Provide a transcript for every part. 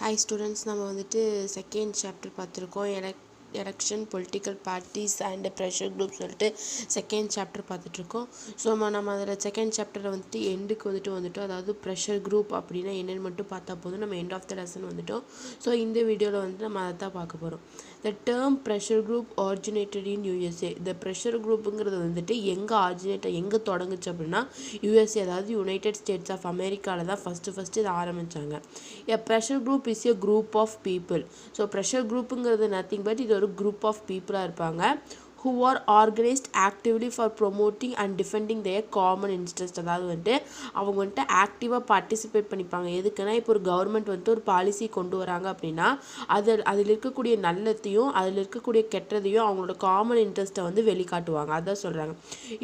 Hi students, நம்ம வந்துட்டு second chapter பார்த்துருக்கோம். Election, political parties and pressure group சொல்லிட்டு செகண்ட் சாப்டர் பார்த்துட்ருக்கோம். ஸோ நம்ம அதில் செகண்ட் சாப்டரில் வந்துட்டு எண்டுக்கு வந்துட்டோம். அதாவது ப்ரெஷர் குரூப் அப்படின்னா என்னென்னு மட்டும் பார்த்தா போதும். நம்ம எண்ட் ஆஃப் த லெசன் வந்துட்டோம். ஸோ இந்த வீடியோவில் வந்துட்டு நம்ம அதை தான் பார்க்க போகிறோம். The term pressure group originated in USA. இந்த ப்ரெஷர் குரூப்புங்கிறது வந்துட்டு எங்கே தொடங்குச்சு அப்படின்னா யூஎஸ்ஏ, அதாவது யுனைடெட் ஸ்டேட்ஸ் ஆஃப் அமெரிக்காவில் தான் ஃபஸ்ட்டு இதை ஆரம்பித்தாங்க. A pressure group is a group of people. So pressure குரூப்புங்கிறது நத்திங் பட் இது ஒரு குரூப் ஆஃப் பீப்புளாக இருப்பாங்க who are organized actively for promoting and defending their common interest. அதாவது வந்துட்டு அவங்க வந்துட்டு ஆக்டிவாக பார்ட்டிசிபேட் பண்ணிப்பாங்க. எதுக்குன்னா இப்போ ஒரு கவர்மெண்ட் வந்துட்டு ஒரு பாலிசி கொண்டு வராங்க அப்படின்னா அதில் இருக்கக்கூடிய நல்லத்தையும் அதில் இருக்கக்கூடிய கெட்டதையும் அவங்களோட காமன் இன்ட்ரெஸ்ட்டை வந்து வெளிக்காட்டுவாங்க. அதான் சொல்கிறாங்க.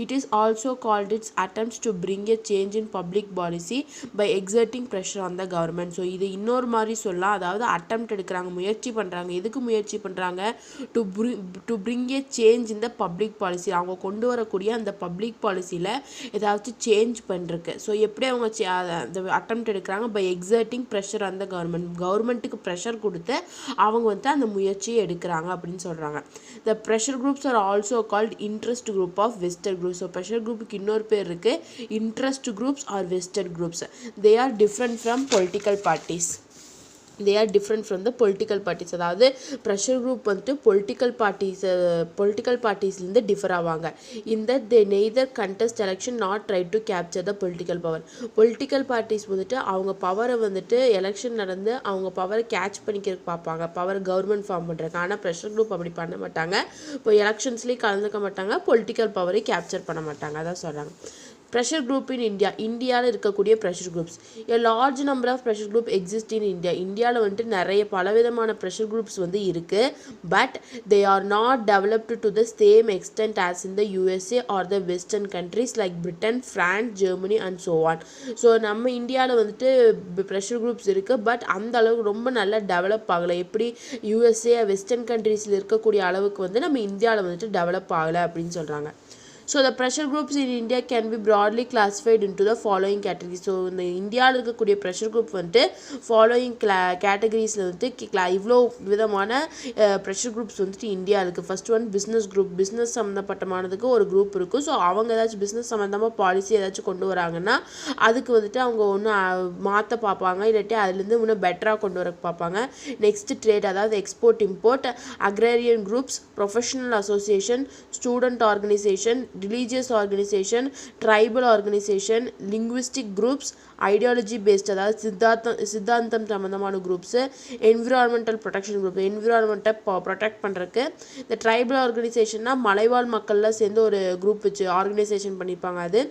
It is also called its attempts to bring a change in public policy by exerting pressure on the government. So இது இன்னொரு மாதிரி சொல்லலாம். அதாவது அட்டெம்ப்ட் எடுக்கிறாங்க, முயற்சி பண்ணுறாங்க. எதுக்கு முயற்சி பண்ணுறாங்க? டு பிரிங் எ சேஞ்ச் இந்த பப்ளிக் பாலிசி. அவங்க கொண்டு வரக்கூடிய அந்த பப்ளிக் பாலிசியில் ஏதாச்சும் சேஞ்ச் பண்ணுறக்கு. ஸோ எப்படி அவங்க அட்டெம்ப்ட் எடுக்கிறாங்க? பை எக்ஸர்ட்டிங் ப்ரெஷர் அந்த கவர்மெண்ட்டுக்கு ப்ரெஷர் கொடுத்து அவங்க வந்து அந்த முயற்சியை எடுக்கிறாங்க அப்படின்னு சொல்கிறாங்க. The pressure groups are also called interest group of western group. So pressure குரூப்புக்கு இன்னொரு பேர் இருக்குது, interest groups are western groups. They are different from political parties. they are different from the political parties. அதாவது pressure group வந்துட்டு political பார்ட்டிஸ்லேருந்து differ ஆவாங்க. இந்த they neither contest election not try to capture the political power. Political parties வந்துட்டு அவங்க பவரை வந்துட்டு election நடந்து அவங்க பவரை கேட்ச் பண்ணிக்கிறதுக்கு பார்ப்பாங்க, பவர் கவர்மெண்ட் ஃபார்ம் பண்ணுறாங்க. ஆனால் ப்ரெஷர் குரூப் அப்படி பண்ண மாட்டாங்க. இப்போ எலெக்ஷன்ஸ்லேயும் கலந்துக்க மாட்டாங்க, பொலிட்டிக்கல் பவரை கேப்சர் பண்ண மாட்டாங்க. அதான் சொல்கிறாங்க. Pressure group in India. இந்தியாவில் இருக்கக்கூடிய pressure groups. A large number of pressure group exist in India. இந்தியாவில் வந்துட்டு பலவிதமான ப்ரெஷர் குரூப்ஸ் வந்து இருக்குது. But they are not developed to the same extent as in the USA or the western countries like Britain, France, Germany and so on. So நம்ம இந்தியாவில் வந்துட்டு pressure groups இருக்குது. But அந்த அளவுக்கு ரொம்ப நல்லா டெவலப் ஆகலை. எப்படி யூஎஸ்ஏ வெஸ்டர்ன் கண்ட்ரீஸில் இருக்கக்கூடிய அளவுக்கு வந்து நம்ம இந்தியாவில் வந்துட்டு டெவலப் ஆகலை அப்படின்னு சொல்கிறாங்க. So the pressure groups in India can be broadly classified into the following categories. So இந்த இந்தியாவில் இருக்கக்கூடிய ப்ரெஷர் குரூப் வந்துட்டு ஃபாலோயிங் கேட்டகரிஸில் வந்துட்டு இவ்வளோ விதமான ப்ரெஷர் குரூப்ஸ் வந்துட்டு இந்தியா இருக்குது. First one business group. Business சம்மந்தப்பட்டமானதுக்கு ஒரு குரூப் இருக்கும். ஸோ அவங்க ஏதாச்சும் பிஸ்னஸ் சம்மந்தமாக பாலிசி ஏதாச்சும் கொண்டு வராங்கன்னா அதுக்கு வந்துட்டு அவங்க ஒன்று மாற்ற பார்ப்பாங்க, இல்லாட்டி அதுலேருந்து இன்னும் பெட்டராக கொண்டு வர பார்ப்பாங்க. நெக்ஸ்ட் ட்ரேட், அதாவது export import. Agrarian groups, professional association, student organisation, religious organization, tribal organization, linguistic groups, ideology based, அதாவது சித்தாந்தம் சம்பந்தமான குரூப்ஸ், என்விரான்மெண்டல் ப்ரொடெக்ஷன் குரூப், என்விரான்மெண்ட்டை ப்ரொடெக்ட் பண்ணுறதுக்கு. இந்த ட்ரைபல் ஆர்கனைசேஷன்னா மலைவாழ் மக்கள்லாம் சேர்ந்து ஒரு குரூப் வச்சு ஆர்கனைசேஷன் பண்ணிப்பாங்க. அது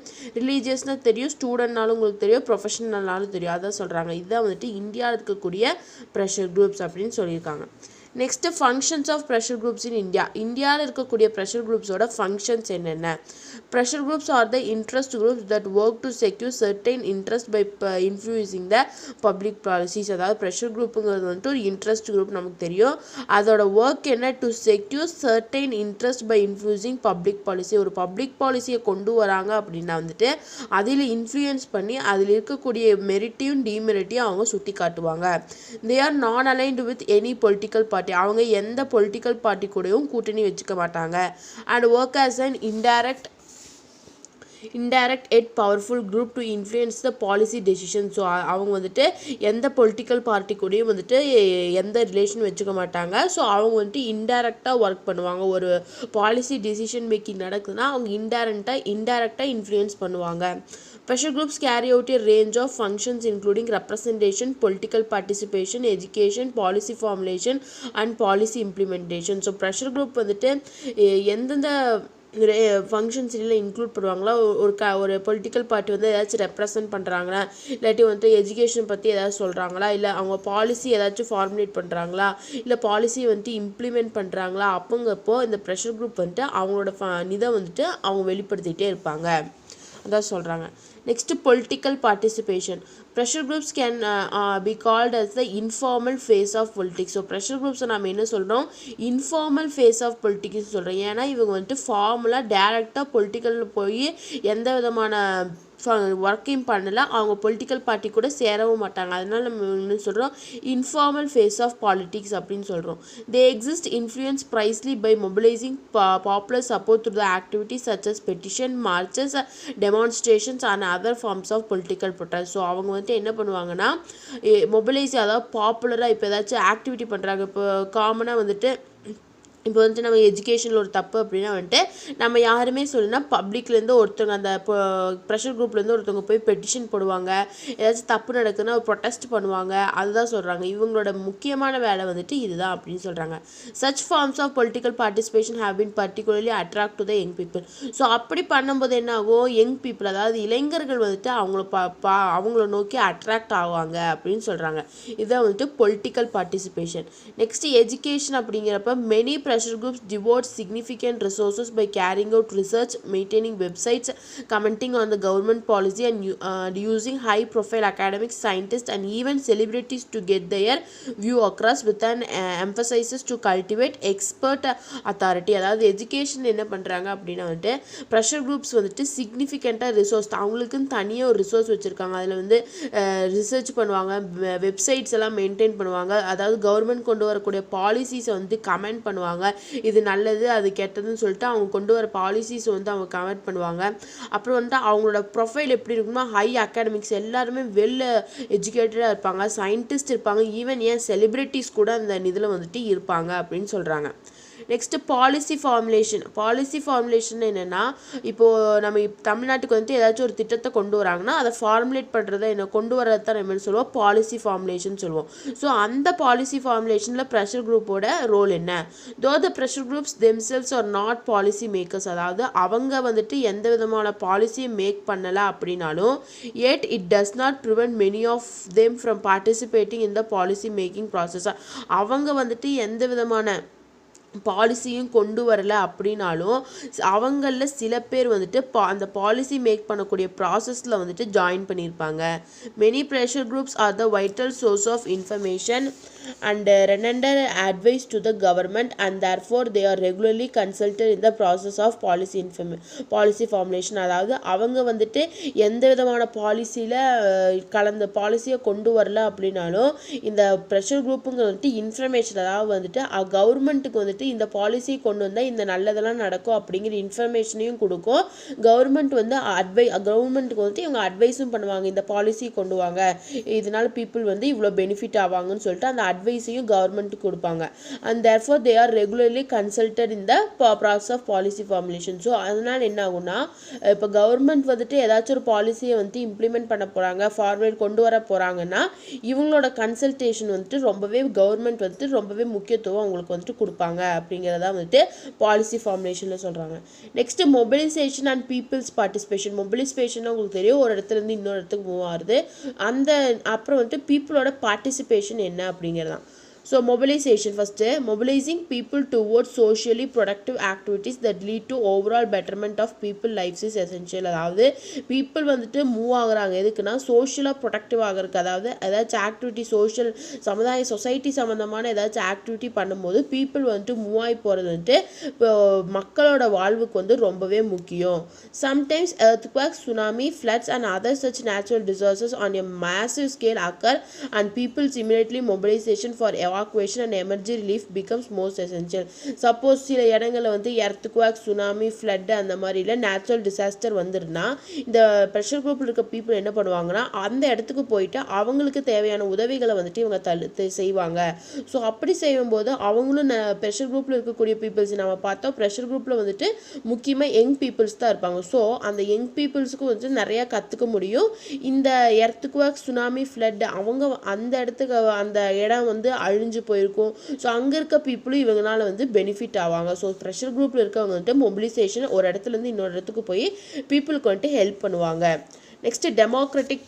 ரிலீஜியஸ்னால் தெரியும், ஸ்டூடெண்ட்னாலும் உங்களுக்கு தெரியும், ப்ரொஃபஷனல்னாலும் தெரியும். அதான் சொல்கிறாங்க. இதுதான் வந்துட்டு இந்தியாவில் இருக்கக்கூடிய ப்ரெஷர் குரூப்ஸ் அப்படின்னு சொல்லியிருக்காங்க. Next functions of pressure groups in India. இந்தியாவில் இருக்கக்கூடிய ப்ரெஷர் குரூப்ஸோட ஃபங்க்ஷன்ஸ் என்னென்ன? Pressure groups are the interest groups that work to secure certain interest by influencing the public policies. அதாவது ப்ரெஷர் குரூப்புங்கிறது வந்துட்டு ஒரு இன்ட்ரெஸ்ட் குரூப் நமக்கு தெரியும். அதோட ஒர்க் என்ன? To secure certain interest by influencing public policy. ஒரு பப்ளிக் பாலிசியை கொண்டு வராங்க அப்படின்னா வந்துட்டு அதில் இன்ஃப்ளூயன்ஸ் பண்ணி அதில் இருக்கக்கூடிய மெரிட்டையும் டிமெரிட்டையும் அவங்க சுட்டி காட்டுவாங்க. They are non aligned with any political party. அவங்க எந்த பொலிட்டிக்கல் பார்ட்டி கூடயும் கூட்டணி வச்சுக்க மாட்டாங்க. And work as an indirect yet powerful group to influence the policy decision. So அவங்க வந்துட்டு எந்த பொலிட்டிக்கல் பார்ட்டி கூடயும் வந்துட்டு எந்த ரிலேஷன் வச்சுக்க மாட்டாங்க. ஸோ அவங்க வந்துட்டு இன்டைரக்டாக ஒர்க் பண்ணுவாங்க. ஒரு பாலிசி டெசிஷன் மேக்கிங் நடக்குதுன்னா அவங்க இன்டைரக்டாக இன்ஃப்ளூயன்ஸ் பண்ணுவாங்க. Pressure groups carry out a range of functions including representation, political participation, education, policy formulation and policy implementation. So pressure group வந்துட்டு எந்தெந்த ஃபங்க்ஷன்ஸ்லாம் இன்க்ளூட் பண்ணுவாங்களா? ஒரு பொலிட்டிக்கல் பார்ட்டி வந்து ஏதாச்சும் ரெப்ரசன்ட் பண்ணுறாங்களா, இல்லாட்டி வந்துட்டு எஜுகேஷன் பற்றி ஏதாவது சொல்கிறாங்களா, இல்லை அவங்க பாலிசி ஏதாச்சும் ஃபார்முலேட் பண்ணுறாங்களா, இல்லை பாலிசி வந்துட்டு இம்ப்ளிமெண்ட் பண்ணுறாங்களா, அப்போங்கப்போ இந்த ப்ரெஷர் குரூப் வந்துட்டு அவங்களோட இதை வந்துட்டு அவங்க வெளிப்படுத்திகிட்டே இருப்பாங்க. அதான் சொல்கிறாங்க. Next political participation. Pressure groups can be called as the informal face of politics. So pressure குரூப்ஸை நம்ம என்ன சொல்கிறோம்? இன்ஃபார்மல் ஃபேஸ் ஆஃப் பொலிட்டிக்ஸ் சொல்கிறோம். ஏன்னா இவங்க வந்துட்டு ஃபார்முலாக டேரெக்டாக பொலிட்டிக்கலில் போய் எந்த விதமான ஒர்க்கையும் பண்ணல, அவங்க பொலிட்டிக்கல் பார்ட்டி கூட சேரவும் மாட்டாங்க. அதனால நம்ம என்ன சொல்கிறோம், இன்ஃபார்மல் ஃபேஸ் ஆஃப் பாலிட்டிக்ஸ் அப்படின்னு சொல்கிறோம். They exist influence precisely by mobilising popular support to the activities such as petition, marches, demonstrations and other forms of political protest. So அவங்க வந்துட்டு என்ன பண்ணுவாங்கன்னா மொபிலைஸ், அதாவது பாப்புலராக இப்போ ஏதாச்சும் ஆக்டிவிட்டி பண்ணுறாங்க. இப்போ காமனாக வந்துட்டு இப்போ வந்துட்டு நம்ம எஜுகேஷனில் ஒரு தப்பு அப்படின்னா வந்துட்டு நம்ம யாருமே சொல்லுனா பப்ளிக்லேருந்து ஒருத்தவங்க அந்த ப்ரெஷர் குரூப்லேருந்து ஒருத்தவங்க போய் பெட்டிஷன் போடுவாங்க, ஏதாச்சும் தப்பு நடக்குதுன்னா ஒரு ப்ரொட்டஸ்ட் பண்ணுவாங்க. அதுதான் சொல்கிறாங்க இவங்களோட முக்கியமான வேலை வந்துட்டு இதுதான் அப்படின்னு சொல்கிறாங்க. Such forms of political participation have been particularly attract to the young people. So அப்படி பண்ணும்போது என்ன ஆகும், யங் பீப்புள் அதாவது இளைஞர்கள் வந்துட்டு அவங்கள நோக்கி அட்ராக்ட் ஆவாங்க அப்படின்னு சொல்கிறாங்க. இதுதான் வந்துட்டு பொலிட்டிக்கல் பார்ட்டிசிபேஷன். நெக்ஸ்ட் எஜுகேஷன் அப்படிங்கிறப்ப many pressure groups devote significant resources by carrying out research, maintaining websites, commenting on the government policy and using high profile academics, scientists and even celebrities to get their view across with an emphasis to cultivate expert authority. அதாவது education என்ன பண்ணுறாங்க அப்படின்னா வந்துட்டு pressure groups வந்துட்டு சிக்னிஃபிகண்ட்டாக resource அவங்களுக்குன்னு தனியாக ஒரு resource வச்சுருக்காங்க. அதில் வந்து ரிசர்ச் பண்ணுவாங்க, வெப்சைட்ஸ் எல்லாம் மெயின்டைன் பண்ணுவாங்க, அதாவது கவர்மெண்ட் கொண்டு வரக்கூடிய பாலிசிஸை வந்து கமெண்ட் பண்ணுவாங்க, இது நல்லது அது கெட்டதுன்னு சொல்லிட்டு அவங்க கொண்டு வர பாலிசிஸ் வந்து அவங்க கமெண்ட் பண்ணுவாங்க. அப்புறம் வந்துட்டு அவங்களோட ப்ரொஃபைல் எப்படி இருக்குன்னா ஹை அகாடமிக்ஸ், எல்லாருமே வெல் எஜுகேட்டடாக இருப்பாங்க, சயின்டிஸ்ட் இருப்பாங்க, ஈவன் ஏன் செலிப்ரிட்டிஸ் கூட அந்த இதில் வந்துட்டு இருப்பாங்க அப்படின்னு சொல்கிறாங்க. நெக்ஸ்ட்டு பாலிசி ஃபார்முலேஷன் என்னென்னா, இப்போது நம்ம தமிழ்நாட்டுக்கு வந்துட்டு ஏதாச்சும் ஒரு திட்டத்தை கொண்டு வராங்கன்னா அதை ஃபார்முலேட் பண்ணுறத கொண்டு வரது தான் நம்ம சொல்லுவோம் பாலிசி ஃபார்முலேஷன் சொல்லுவோம். ஸோ அந்த பாலிசி ஃபார்முலேஷனில் ப்ரெஷர் குரூப்போட ரோல் என்ன? Though the pressure groups themselves are not policy makers, அதாவது அவங்க வந்துட்டு எந்த விதமான பாலிசியை மேக் பண்ணலை அப்படின்னாலும் yet it does not prevent many of them from participating in the policy making process. அவங்க வந்துட்டு எந்த விதமான பாலிசியும் கொண்டு வரல அப்படின்னாலும் அவங்களில் சில பேர் வந்துட்டு அந்த பாலிசி மேக் பண்ணக்கூடிய ப்ராசஸில் வந்துட்டு ஜாயின் பண்ணியிருப்பாங்க. Many pressure groups are the vital source of information and render advice to the government and therefore they are regularly consulted in the process of policy formulation. அதாவது அவங்க வந்துட்டு எந்த விதமான பாலிசியில் கலந்த பாலிசியை கொண்டு வரல அப்படின்னாலும் இந்த ப்ரெஷர் குரூப்புங்க வந்துட்டு இன்ஃபர்மேஷன், அதாவது வந்துட்டு கவர்மெண்ட்டுக்கு வந்துட்டு இந்த பாலிசி கொண்டு வந்தால் இந்த நல்லதெல்லாம் நடக்கும் அப்படிங்கிற இன்ஃபர்மேஷனையும் கொடுக்கும். கவர்மெண்ட் வந்து கவர்மெண்ட்டுக்கு வந்துட்டு இவங்க அட்வைஸும் பண்ணுவாங்க, இந்த பாலிசி கொண்டு வாங்க இதனால பீப்புள் வந்து இவ்வளோ பெனிஃபிட் ஆவாங்கன்னு சொல்லிட்டு அந்த அட்வைஸையும் கவர்மெண்ட்டுக்கு கொடுப்பாங்க. And therefore they are regularly consulted in the process of policy formulation. So அதனால் என்ன ஆகும்னா, இப்போ கவர்மெண்ட் வந்துட்டு ஏதாச்சும் ஒரு பாலிசியை வந்துட்டு இம்ப்ளிமெண்ட் பண்ண போகிறாங்க, ஃபார்வேர்ட் கொண்டு வர போகிறாங்கன்னா இவங்களோட கன்சல்டேஷன் வந்துட்டு கவர்மெண்ட் வந்துட்டு ரொம்பவே முக்கியத்துவம் அவங்களுக்கு வந்துட்டு கொடுப்பாங்க அப்படிங்கிறதா வந்துட்டு பாலிசி ஃபார்முலேஷனில் சொல்கிறாங்க. Next mobilisation and people's participation. Mobilisation உங்களுக்கு தெரியும், ஒரு இடத்துலேருந்து இன்னொரு இடத்துக்கு மூவ் ஆகுது. அப்புறம் வந்துட்டு பீப்புளோட பார்ட்டிசிபேஷன் என்ன அப்படிங்கிறது. So mobilization, first mobilizing people towards socially productive activities that lead to overall betterment of people lives is essential. அதாவது people வந்துட்டு மூவ் ஆகுறாங்க எதுக்குன்னா சோஷியலாக ப்ரொடக்டிவ் ஆகிறதுக்கு, அதாவது ஏதாச்சும் ஆக்டிவிட்டி சொசைட்டி சம்மந்தமான ஏதாச்சும் ஆக்டிவிட்டி பண்ணும்போது பீப்புள் வந்துட்டு மூவ் ஆகி போகிறது வந்துட்டு இப்போ மக்களோட வாழ்வுக்கு வந்து ரொம்பவே முக்கியம். Sometimes earthquakes, tsunami, floods and other such natural disasters on a massive scale occur and people's immediately mobilization for evacuation and emergency relief becomes most essential. Suppose சில இடங்களில் வந்து எர்த்குவேக், சுனாமி, ஃப்ளட் அந்த மாதிரில நேச்சுரல் டிசாஸ்டர் வந்துருன்னா இந்த pressure குரூப்பில் இருக்க people என்ன பண்ணுவாங்கன்னா அந்த இடத்துக்கு போயிட்டு அவங்களுக்கு தேவையான உதவிகளை வந்துட்டு இவங்க செய்வாங்க. ஸோ அப்படி செய்யும்போது அவங்களும் ப்ரெஷர் குரூப்பில் இருக்கக்கூடிய பீப்புள்ஸ் நம்ம பார்த்தோம், ப்ரெஷர் குரூப்பில் வந்துட்டு முக்கியமாக யங் பீப்புள்ஸ் தான் இருப்பாங்க. ஸோ அந்த யங் பீப்புள்ஸுக்கும் வந்துட்டு நிறையா கற்றுக்க முடியும். இந்த எர்த்குவேக், சுனாமி, ஃப்ளட் அவங்க அந்த இடத்துக்கு அந்த இடம் வந்து அழிஞ்சு போயிருக்கும். ஸோ அங்கே இருக்க பீப்புளும் இவங்களால வந்து பெனிஃபிட் ஆவாங்க. ஸோ ப்ரெஷர் குரூப்பில் இருக்கவங்க வந்துட்டு மொபிலைசேஷன் ஒரு இடத்துலேருந்து இன்னொரு இடத்துக்கு போய் பீப்புளுக்கு வந்துட்டு ஹெல்ப் பண்ணுவாங்க. Next democratic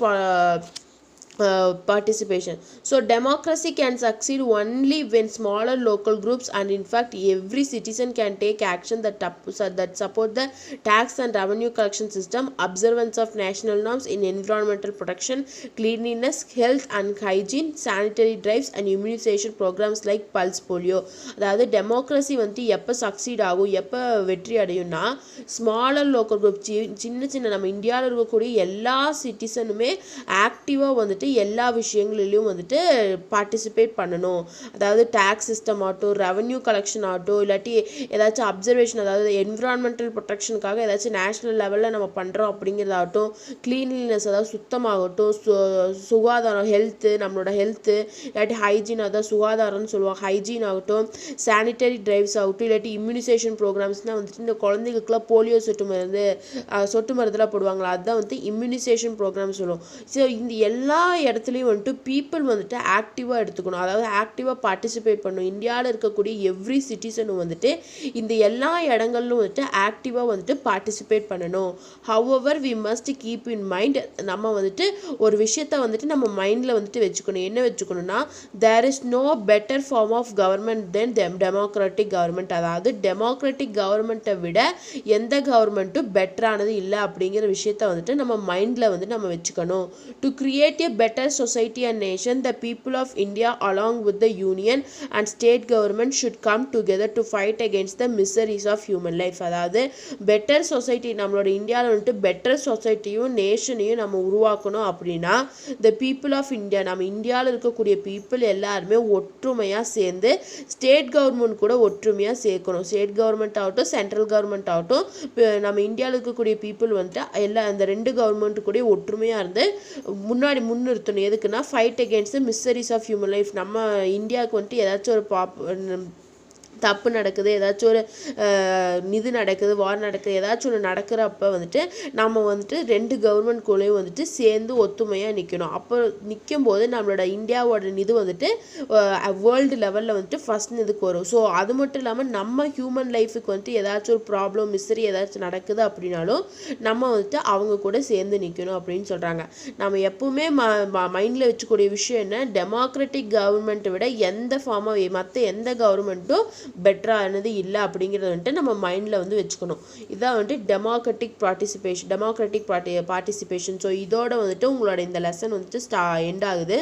participation. So democracy can succeed only when smaller local groups and in fact every citizen can take action that support the tax and revenue collection system, observance of national norms in environmental protection, cleanliness, health and hygiene, sanitary drives and immunization programs like pulse polio. அதாவது democracy வந்துட்டு எப்போ succeed ஆகும், எப்போ வெற்றி அடையும்னா smaller local group, சின்ன சின்ன நம்ம இந்தியாவில் இருக்கக்கூடிய எல்லா சிட்டிசனுமே ஆக்டிவாக வந்துட்டு எல்லா விஷயங்களிலும் வந்துட்டு பார்ட்டிசிபேட் பண்ணணும். அதாவது டேக்ஸ் சிஸ்டம் ஆகட்டும், ரெவன்யூ கலெக்ஷன் ஆகட்டும், இல்லாட்டி ஏதாச்சும் அப்சர்வேஷன், அதாவது என்விரான்மெண்டல் ப்ரொடெக்ஷனுக்காக ஏதாச்சும் நேஷ்னல் லெவலில் நம்ம பண்ணுறோம் அப்படிங்கிறதாகட்டும், க்ளீன்லினஸ் அதாவது சுத்தமாகட்டும், சுகாதாரம் ஹெல்த்து, நம்மளோட ஹெல்த்து இல்லாட்டி ஹைஜீன், அதாவது சுகாதாரம்னு சொல்லுவாங்க, ஹைஜீன் ஆகட்டும், சானிட்டரி டிரைவ்ஸ் ஆகட்டும், இல்லாட்டி இம்யூனைசேஷன் ப்ரோக்ராம்ஸ்னால் வந்துட்டு இந்த குழந்தைகளுக்குலாம் போலியோ சொட்டு மருந்துலாம் போடுவாங்களா, அதுதான் வந்து இம்யூனைசேஷன் ப்ரோக்ராம் சொல்லுவோம். ஸோ இந்த எல்லா இடத்துலையும் வந்துட்டு பீப்புள் வந்துட்டு ஆக்டிவாக எடுத்துக்கணும், அதாவது ஆக்டிவாக பார்ட்டிசிபேட் பண்ணணும். இந்தியாவில் இருக்கக்கூடிய எவ்ரி சிட்டிசனும் வந்துட்டு இந்த எல்லா இடங்கள்லும் வந்துட்டு ஆக்டிவாக வந்துட்டு பார்ட்டிசிபேட் பண்ணணும். However we must keep in mind, நம்ம வந்துட்டு ஒரு விஷயத்தை வந்துட்டு நம்ம மைண்டில் வந்துட்டு வச்சுக்கணும். என்ன வச்சுக்கணும்னா, there is no better form of government than democratic government. அதாவது டெமோக்ராட்டிக் கவர்மெண்ட்டை விட எந்த கவர்மெண்ட்டும் பெட்டரானது இல்லை அப்படிங்கிற விஷயத்த வந்துட்டு நம்ம மைண்டில் வந்து நம்ம வச்சுக்கணும். To create a better society and nation, the people of India along with the union and state government should come together to fight against the miseries of human life. அதாவது பெட்டர் சொசைட்டி, நம்மளோட இந்தியாவில் வந்துட்டு better சொசைட்டியும் நேஷனையும் நம்ம உருவாக்கணும் அப்படின்னா the people of India, நம்ம இந்தியாவில் இருக்கக்கூடிய பீப்புள் எல்லாருமே ஒற்றுமையாக சேர்ந்து ஸ்டேட் கவர்மெண்ட் கூட ஒற்றுமையாக சேர்க்கணும். ஸ்டேட் கவர்மெண்ட் ஆகட்டும், சென்ட்ரல் கவர்மெண்ட் ஆகட்டும், நம்ம இந்தியாவில் இருக்கக்கூடிய பீப்புள் வந்துட்டு எல்லா அந்த ரெண்டு கவர்மெண்ட்டு கூட ஒற்றுமையாக இருந்து முன்னாடி முன்னிறுத்தணும். எதுக்குன்னா, fight against the miseries of human life. நம்ம இந்தியாவுக்கு வந்துட்டு ஏதாச்சும் ஒரு தப்பு நடக்குது, ஏதாச்சும் ஒரு இது நடக்குது, வார் நடக்குது, ஏதாச்சும் ஒன்று நடக்கிறப்ப வந்துட்டு நம்ம வந்துட்டு ரெண்டு கவர்மெண்ட்குள்ளேயும் வந்துட்டு சேர்ந்து ஒத்துமையாக நிற்கணும். அப்போ நிற்கும் போது நம்மளோட இந்தியாவோட இது வந்துட்டு வேர்ல்டு லெவலில் வந்துட்டு ஃபஸ்ட் இதுக்கு வரும். ஸோ அது மட்டும் இல்லாமல் நம்ம ஹியூமன் லைஃபுக்கு வந்துட்டு ஏதாச்சும் ஒரு ப்ராப்ளம் மிஸ்ரி ஏதாச்சும் நடக்குது அப்படின்னாலும் நம்ம வந்துட்டு அவங்க கூட சேர்ந்து நிற்கணும் அப்படின்னு சொல்கிறாங்க. நம்ம எப்பவுமே மைண்டில் வச்சுக்கூடிய விஷயம் என்ன, டெமோக்ராட்டிக் கவர்மெண்ட்டை விட எந்த ஃபார்மாக மற்ற எந்த கவர்மெண்ட்டும் பெட்டரானது இல்லை அப்படிங்கிறத வந்துட்டு நம்ம மைண்டில் வந்து வச்சுக்கணும். இதான் வந்துட்டு டெமோக்ராட்டிக் பார்ட்டிசிபேஷன். ஸோ இதோட வந்துட்டு உங்களோட இந்த லெசன் வந்துட்டு எண்ட் ஆகுது.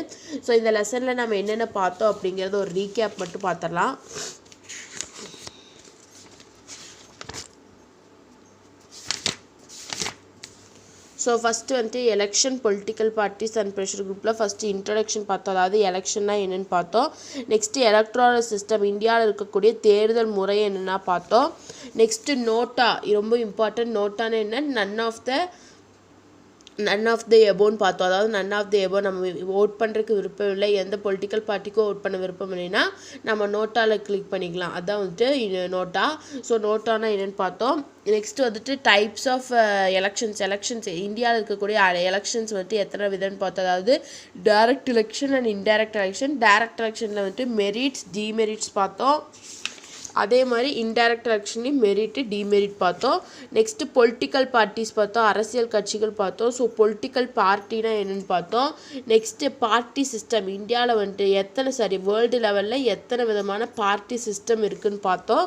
ஸோ இந்த லெசனில் நம்ம என்னென்ன பார்த்தோம் அப்படிங்கிறத ஒரு ரீகேப் மட்டும் பார்த்துடலாம். ஸோ ஃபஸ்ட்டு வந்துட்டு election, political parties and pressure குரூப்பில் ஃபஸ்ட்டு இன்ட்ரடக்ஷன் பார்த்தோம், அதாவது எலெக்ஷன்னா என்னென்னு பார்த்தோம். நெக்ஸ்ட்டு எலக்ட்ரல் சிஸ்டம், இந்தியாவில் இருக்கக்கூடிய தேர்தல் முறை என்னென்னா பார்த்தோம். நெக்ஸ்ட்டு நோட்டா, ரொம்ப இம்பார்ட்டன்ட். நோட்டான்னு என்ன, நன் ஆஃப் த எபோன்னு பார்த்தோம். அதாவது நன் ஆஃப் த எபோ, நம்ம ஓட் பண்ணுறதுக்கு விருப்பம் இல்லை, எந்த பொலிட்டிக்கல் பார்ட்டிக்கும் ஓட் பண்ண விருப்பம் இல்லைன்னா நம்ம நோட்டாவில் கிளிக் பண்ணிக்கலாம். அதுதான் வந்துட்டு நோட்டா. ஸோ நோட்டானா என்னென்னு பார்த்தோம். நெக்ஸ்ட்டு வந்துட்டு டைப்ஸ் ஆஃப் எலெக்ஷன்ஸ் இந்தியாவில் இருக்கக்கூடிய எலெக்ஷன்ஸ் வந்துட்டு எத்தனை விதம்னு பார்த்தோம். அதாவது direct election and indirect election. Direct எலெக்ஷனில் வந்துட்டு மெரிட்ஸ், டிமெரிட்ஸ் பார்த்தோம். அதே மாதிரி இன்டைரக்ட் எலெக்ஷன்லேயும் மெரிட்டு, டிமெரிட் பார்த்தோம். நெக்ஸ்ட்டு பொலிட்டிக்கல் பார்ட்டிஸ் பார்த்தோம், அரசியல் கட்சிகள் பார்த்தோம். ஸோ பொலிட்டிக்கல் பார்ட்டினா என்னென்னு பார்த்தோம். நெக்ஸ்ட்டு பார்ட்டி சிஸ்டம், இந்தியாவில் வந்துட்டு வேர்ல்டு லெவலில் எத்தனை விதமான பார்ட்டி சிஸ்டம் இருக்குதுன்னு பார்த்தோம்.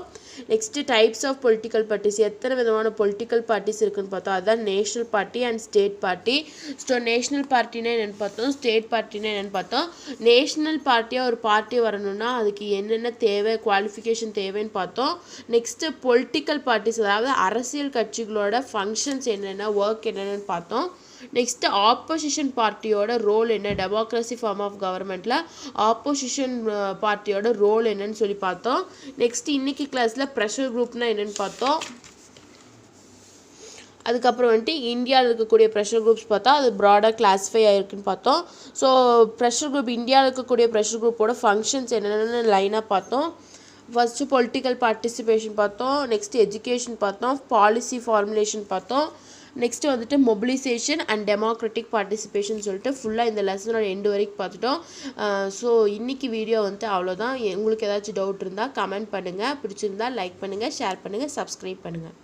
Next types of political parties, எத்தனை விதமான பொலிட்டிக்கல் பார்ட்டிஸ் இருக்குதுன்னு பார்த்தோம். அதுதான் national party and state party. So national பார்ட்டினா என்னென்னு பார்த்தோம், ஸ்டேட் பார்ட்டினா என்னென்னு பார்த்தோம். நேஷ்னல் பார்ட்டியாக ஒரு பார்ட்டி வரணும்னா அதுக்கு என்னென்ன தேவை, குவாலிஃபிகேஷன் தேவைன்னு பார்த்தோம். நெக்ஸ்ட்டு பொலிட்டிக்கல் பார்ட்டிஸ், அதாவது அரசியல் கட்சிகளோட ஃபங்க்ஷன்ஸ் என்னென்ன, ஒர்க் என்னென்னு பார்த்தோம். நெக்ஸ்ட்டு ஆப்போசிஷன் பார்ட்டியோட ரோல் என்ன, டெமோக்ரஸி ஃபார்ம் ஆஃப் கவர்மெண்ட்டில் ஆப்போசிஷன் பார்ட்டியோட ரோல் என்னன்னு சொல்லி பார்த்தோம். நெக்ஸ்ட்டு இன்றைக்கி கிளாஸில் ப்ரெஷர் குரூப்னால் என்னென்னு பார்த்தோம். அதுக்கப்புறம் வந்துட்டு இந்தியாவில் இருக்கக்கூடிய ப்ரெஷர் குரூப்ஸ் பார்த்தா அது ப்ராடாக கிளாஸிஃபை ஆகிருக்குன்னு பார்த்தோம். ஸோ ப்ரெஷர் குரூப், இந்தியாவில் இருக்கக்கூடிய ப்ரெஷர் குரூப்போட ஃபங்க்ஷன்ஸ் என்னென்னு லைனாக பார்த்தோம். ஃபஸ்ட்டு பொலிட்டிக்கல் பார்ட்டிசிபேஷன் பார்த்தோம். நெக்ஸ்ட்டு எஜுகேஷன் பார்த்தோம். பாலிசி ஃபார்முலேஷன் பார்த்தோம். நெக்ஸ்ட்டு வந்துட்டு மொபிலைசேஷன் அண்ட் டெமோக்ராட்டிக் பார்ட்டிசிபேஷன் சொல்லிட்டு ஃபுல்லாக இந்த லெசனோட எண்டு வரைக்கும் பார்த்துட்டோம். ஸோ இன்றைக்கி வீடியோ வந்துட்டு அவ்வளோதான். உங்களுக்கு ஏதாச்சும் டவுட் இருந்தால் கமெண்ட் பண்ணுங்கள், பிடிச்சிருந்தால் லைக் பண்ணுங்கள், ஷேர் பண்ணுங்கள், சப்ஸ்கிரைப் பண்ணுங்கள்.